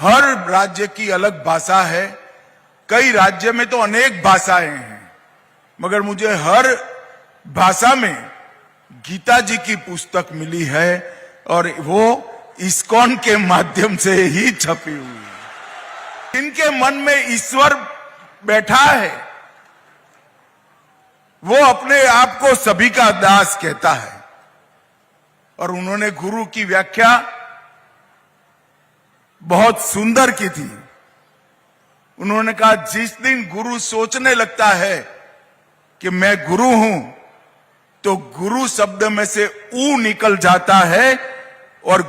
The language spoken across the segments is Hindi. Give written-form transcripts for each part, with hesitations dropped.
हर राज्य की अलग भाषा है। कई राज्य में तो अनेक भाषाएं हैं, मगर मुझे हर भाषा में गीता जी की पुस्तक मिली है और वो इस्कॉन के माध्यम से ही छपी हुई है। इनके मन में ईश्वर बैठा है, वो अपने आप को सभी का दास कहता है। और उन्होंने गुरु की व्याख्या बहुत सुंदर की थी। उन्होंने कहा, जिस दिन गुरु सोचने लगता है कि मैं गुरु हूं, तो गुरु शब्द में से ऊ निकल जाता है और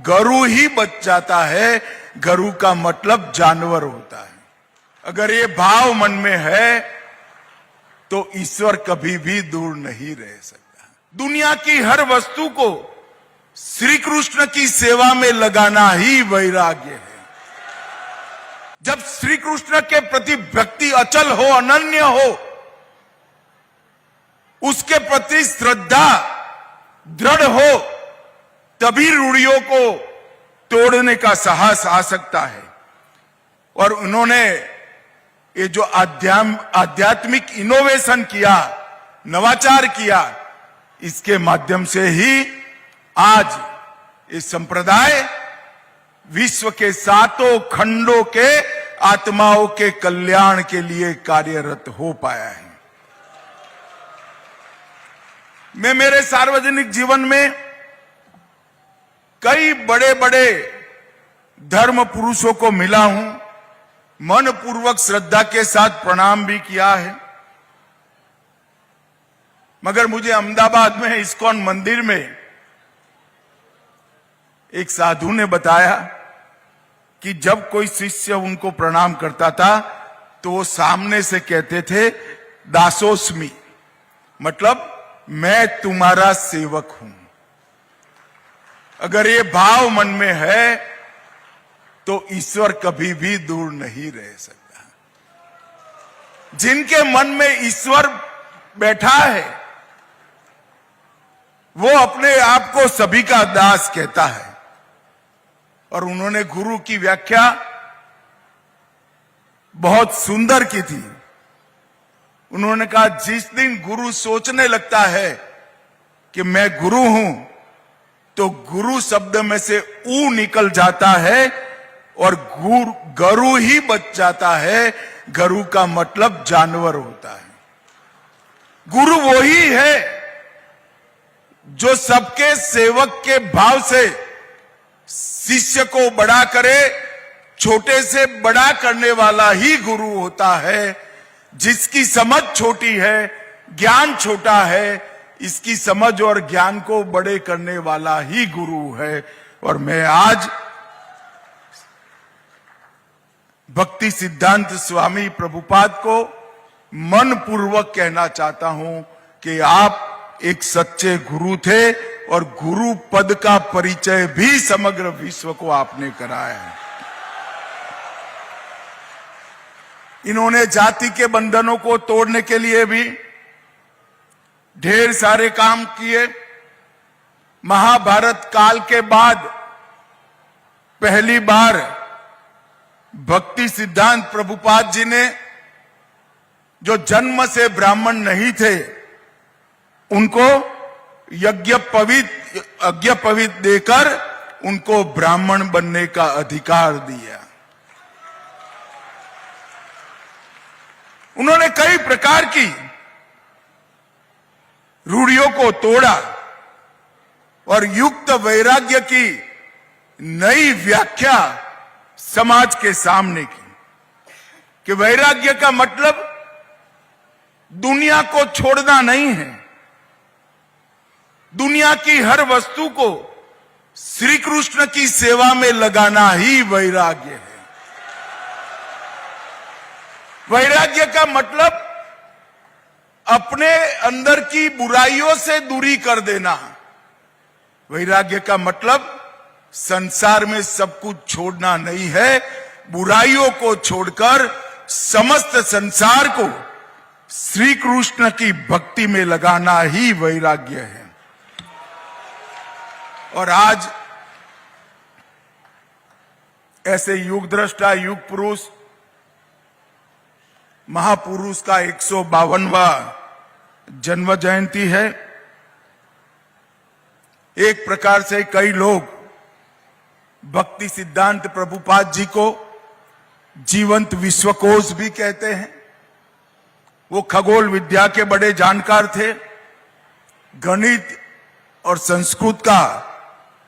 गरु ही बच जाता है। गरु का मतलब जानवर होता है। अगर ये भाव मन में है तो ईश्वर कभी भी दूर नहीं रह सकता। दुनिया की हर वस्तु को श्री कृष्ण की सेवा में लगाना ही वैराग्य है। जब श्री कृष्ण के प्रति भक्ति अचल हो, अनन्य हो, उसके प्रति श्रद्धा दृढ़ हो, तभी रूढ़ियों को तोड़ने का साहस आ सकता है। और उन्होंने ये जो आध्यात्मिक इनोवेशन किया, नवाचार किया, इसके माध्यम से ही आज ये संप्रदाय विश्व के सातों खंडों के आत्माओं के कल्याण के लिए कार्यरत हो पाया है। मैं मेरे सार्वजनिक जीवन में कई बड़े बड़े धर्म पुरुषों को मिला हूं, मन पूर्वक श्रद्धा के साथ प्रणाम भी किया है। मगर मुझे अहमदाबाद में इस्कॉन मंदिर में एक साधु ने बताया कि जब कोई शिष्य उनको प्रणाम करता था तो वो सामने से कहते थे, दासोस्मि, मतलब मैं तुम्हारा सेवक हूं। अगर ये भाव मन में है तो ईश्वर कभी भी दूर नहीं रह सकता। जिनके मन में ईश्वर बैठा है, वो अपने आप को सभी का दास कहता है। और उन्होंने गुरु की व्याख्या बहुत सुंदर की थी। उन्होंने कहा, जिस दिन गुरु सोचने लगता है कि मैं गुरु हूं, तो गुरु शब्द में से ऊ निकल जाता है और गरु ही बच जाता है। गरु का मतलब जानवर होता है। गुरु वही है जो सबके सेवक के भाव से शिष्य को बड़ा करे। छोटे से बड़ा करने वाला ही गुरु होता है। जिसकी समझ छोटी है, ज्ञान छोटा है, इसकी समझ और ज्ञान को बड़े करने वाला ही गुरु है। और मैं आज भक्ति सिद्धांत स्वामी प्रभुपाद को मन पूर्वक कहना चाहता हूं कि आप एक सच्चे गुरु थे और गुरु पद का परिचय भी समग्र विश्व को आपने कराया है। इन्होंने जाति के बंधनों को तोड़ने के लिए भी ढेर सारे काम किए। महाभारत काल के बाद पहली बार भक्ति सिद्धांत प्रभुपाद जी ने, जो जन्म से ब्राह्मण नहीं थे, उनको यज्ञ पवित देकर उनको ब्राह्मण बनने का अधिकार दिया। उन्होंने कई प्रकार की रूढ़ियों को तोड़ा और युक्त वैराग्य की नई व्याख्या समाज के सामने की कि वैराग्य का मतलब दुनिया को छोड़ना नहीं है। दुनिया की हर वस्तु को श्री कृष्ण की सेवा में लगाना ही वैराग्य है। वैराग्य का मतलब अपने अंदर की बुराइयों से दूरी कर देना। वैराग्य का मतलब संसार में सब कुछ छोड़ना नहीं है, बुराइयों को छोड़कर समस्त संसार को श्री कृष्ण की भक्ति में लगाना ही वैराग्य है। और आज ऐसे युग दृष्टा, युग पुरुष, महापुरुष का 152वां जन्म जयंती है। एक प्रकार से कई लोग भक्ति सिद्धांत प्रभुपाद जी को जीवंत विश्वकोश भी कहते हैं। वो खगोल विद्या के बड़े जानकार थे, गणित और संस्कृत का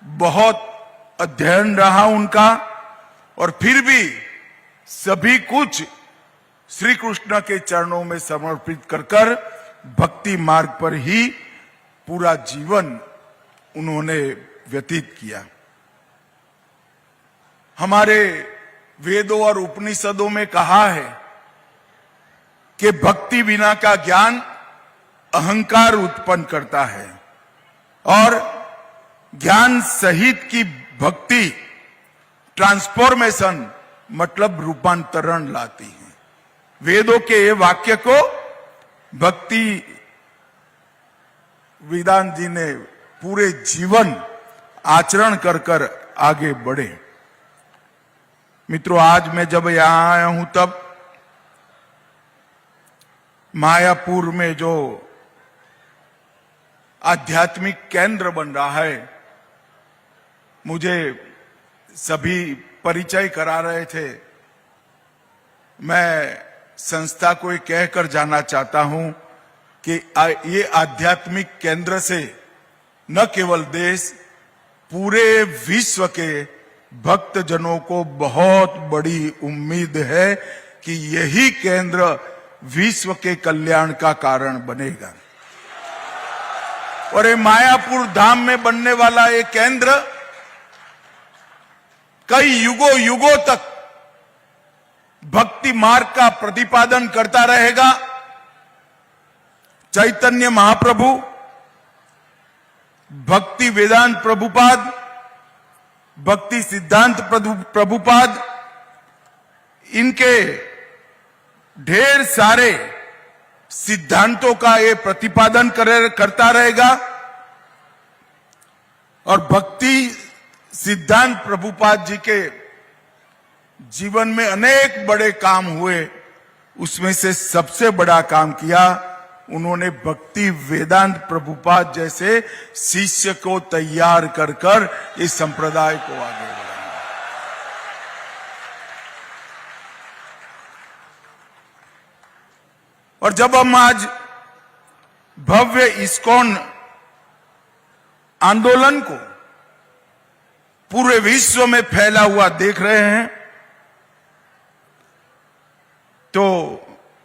बहुत अध्ययन रहा उनका, और फिर भी सभी कुछ श्री कृष्ण के चरणों में समर्पित कर भक्ति मार्ग पर ही पूरा जीवन उन्होंने व्यतीत किया। हमारे वेदों और उपनिषदों में कहा है कि भक्ति बिना का ज्ञान अहंकार उत्पन्न करता है और ज्ञान सहित की भक्ति ट्रांसफॉर्मेशन मतलब रूपांतरण लाती है। वेदों के ये वाक्य को भक्ति वेदांत जी ने पूरे जीवन आचरण कर आगे बढ़े। मित्रों, आज मैं जब यहां आया हूं तब मायापुर में जो आध्यात्मिक केंद्र बन रहा है, मुझे सभी परिचय करा रहे थे। मैं संस्था को ये कहकर जाना चाहता हूं कि ये आध्यात्मिक केंद्र से न केवल देश, पूरे विश्व के भक्तजनों को बहुत बड़ी उम्मीद है कि यही केंद्र विश्व के कल्याण का कारण बनेगा। और ये मायापुर धाम में बनने वाला ये केंद्र कई युगों तक भक्ति मार्ग का प्रतिपादन करता रहेगा। चैतन्य महाप्रभु, भक्ति वेदांत प्रभुपाद, भक्ति सिद्धांत प्रभुपाद, इनके ढेर सारे सिद्धांतों का ये प्रतिपादन करता रहेगा। और भक्ति सिद्धांत प्रभुपाद जी के जीवन में अनेक बड़े काम हुए, उसमें से सबसे बड़ा काम किया उन्होंने भक्ति वेदांत प्रभुपाद जैसे शिष्य को तैयार कर इस संप्रदाय को आगे बढ़ाया। और जब हम आज भव्य इस्कॉन आंदोलन को पूरे विश्व में फैला हुआ देख रहे हैं, तो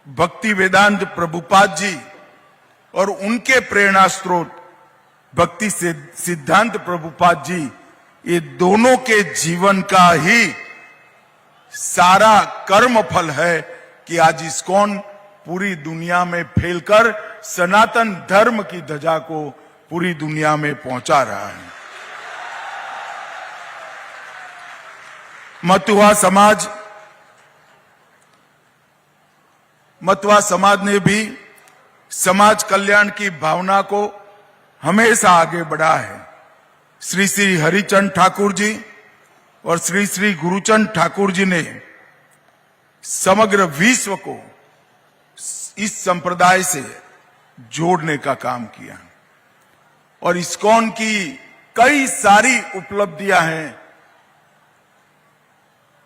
भक्ति वेदांत प्रभुपाद जी और उनके प्रेरणा स्रोत भक्ति सिद्धांत प्रभुपाद जी, ये दोनों के जीवन का ही सारा कर्म फल है कि आज इस्कॉन पूरी दुनिया में फैलकर सनातन धर्म की ध्वजा को पूरी दुनिया में पहुंचा रहा है। मतुआ समाज ने भी समाज कल्याण की भावना को हमेशा आगे बढ़ा है। श्री श्री हरिचंद ठाकुर जी और श्री श्री गुरुचंद ठाकुर जी ने समग्र विश्व को इस संप्रदाय से जोड़ने का काम किया और इस्कॉन की कई सारी उपलब्धियां हैं।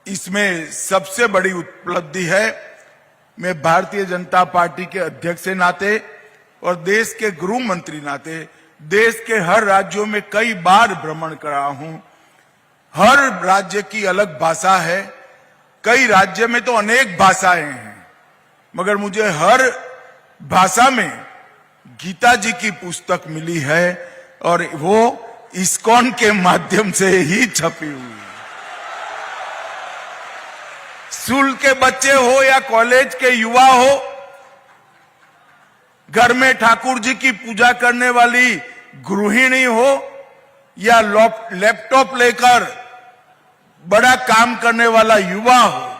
इसमें सबसे बड़ी उपलब्धि है, मैं भारतीय जनता पार्टी के अध्यक्ष के नाते और देश के गृह मंत्री नाते देश के हर राज्यों में कई बार भ्रमण करा हूं। हर राज्य की अलग भाषा है, कई राज्य में तो अनेक भाषाएं हैं, मगर मुझे हर भाषा में गीता जी की पुस्तक मिली है और वो इस्कॉन के माध्यम से ही छपी हुई है। स्कूल के बच्चे हो या कॉलेज के युवा हो, घर में ठाकुर जी की पूजा करने वाली गृहिणी हो या लैपटॉप लेकर बड़ा काम करने वाला युवा हो,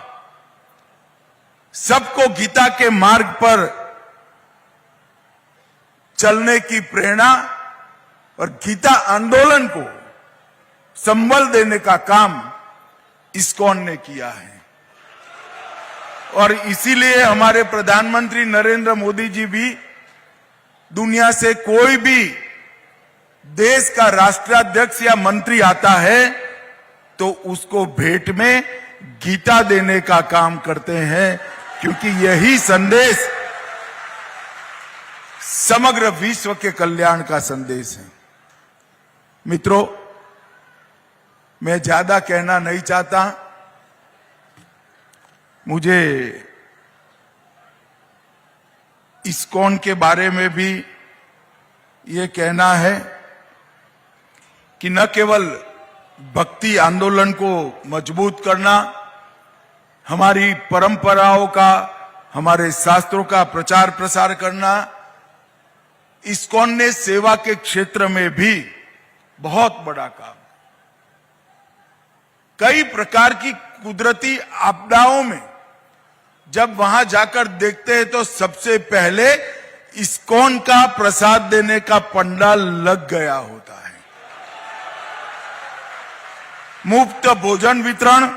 सबको गीता के मार्ग पर चलने की प्रेरणा और गीता आंदोलन को संबल देने का काम इस्कॉन ने किया है। और इसीलिए हमारे प्रधानमंत्री नरेंद्र मोदी जी भी दुनिया से कोई भी देश का राष्ट्राध्यक्ष या मंत्री आता है तो उसको भेंट में गीता देने का काम करते हैं, क्योंकि यही संदेश समग्र विश्व के कल्याण का संदेश है। मित्रों, मैं ज्यादा कहना नहीं चाहता। मुझे इस्कॉन के बारे में भी ये कहना है कि न केवल भक्ति आंदोलन को मजबूत करना, हमारी परंपराओं का, हमारे शास्त्रों का प्रचार प्रसार करना, इस्कॉन ने सेवा के क्षेत्र में भी बहुत बड़ा काम। कई प्रकार की कुदरती आपदाओं में जब वहां जाकर देखते हैं तो सबसे पहले इस्कॉन का प्रसाद देने का पंडाल लग गया होता है। मुफ्त भोजन वितरण,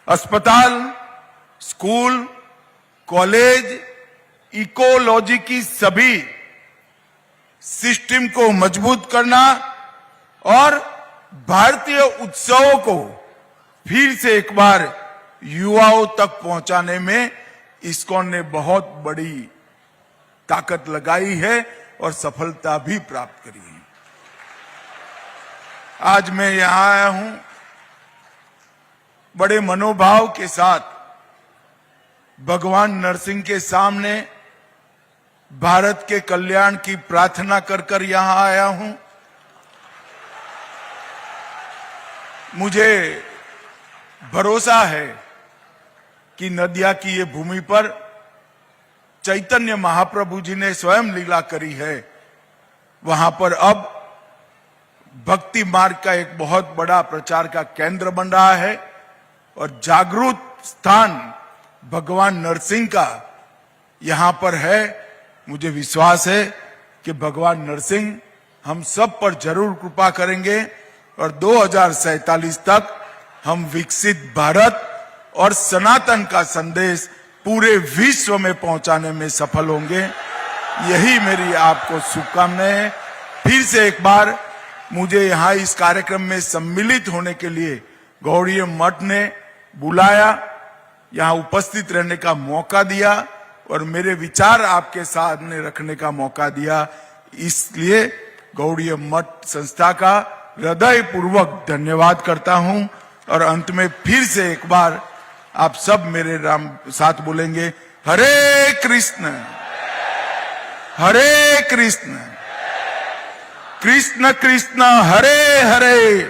अस्पताल, स्कूल, कॉलेज, इकोलॉजी की सभी सिस्टम को मजबूत करना और भारतीय उत्सवों को फिर से एक बार युवाओं तक पहुंचाने में इस्कॉन ने बहुत बड़ी ताकत लगाई है और सफलता भी प्राप्त करी है। आज मैं यहां आया हूं बड़े मनोभाव के साथ भगवान नरसिंह के सामने भारत के कल्याण की प्रार्थना कर कर यहां आया हूं। मुझे भरोसा है कि नदिया की ये भूमि पर चैतन्य महाप्रभु जी ने स्वयं लीला करी है। वहां पर अब भक्ति मार्ग का एक बहुत बड़ा प्रचार का केंद्र बन रहा है और जागृत स्थान भगवान नरसिंह का यहां पर है। मुझे विश्वास है कि भगवान नरसिंह हम सब पर जरूर कृपा करेंगे और 2047 तक हम विकसित भारत और सनातन का संदेश पूरे विश्व में पहुंचाने में सफल होंगे। यही मेरी आपको शुभकामनाएं हैं। फिर से एक बार मुझे यहाँ इस कार्यक्रम में सम्मिलित होने के लिए गौड़ीय मठ ने बुलाया, यहाँ उपस्थित रहने का मौका दिया और मेरे विचार आपके सामने रखने का मौका दिया। इसलिए गौड़ीय मठ संस्था का हृदय पूर्वक धन्यवाद करता हूं और अंत में फिर से एक बार आप सब मेरे राम साथ बोलेंगे, हरे कृष्ण हरे कृष्ण कृष्ण कृष्ण हरे हरे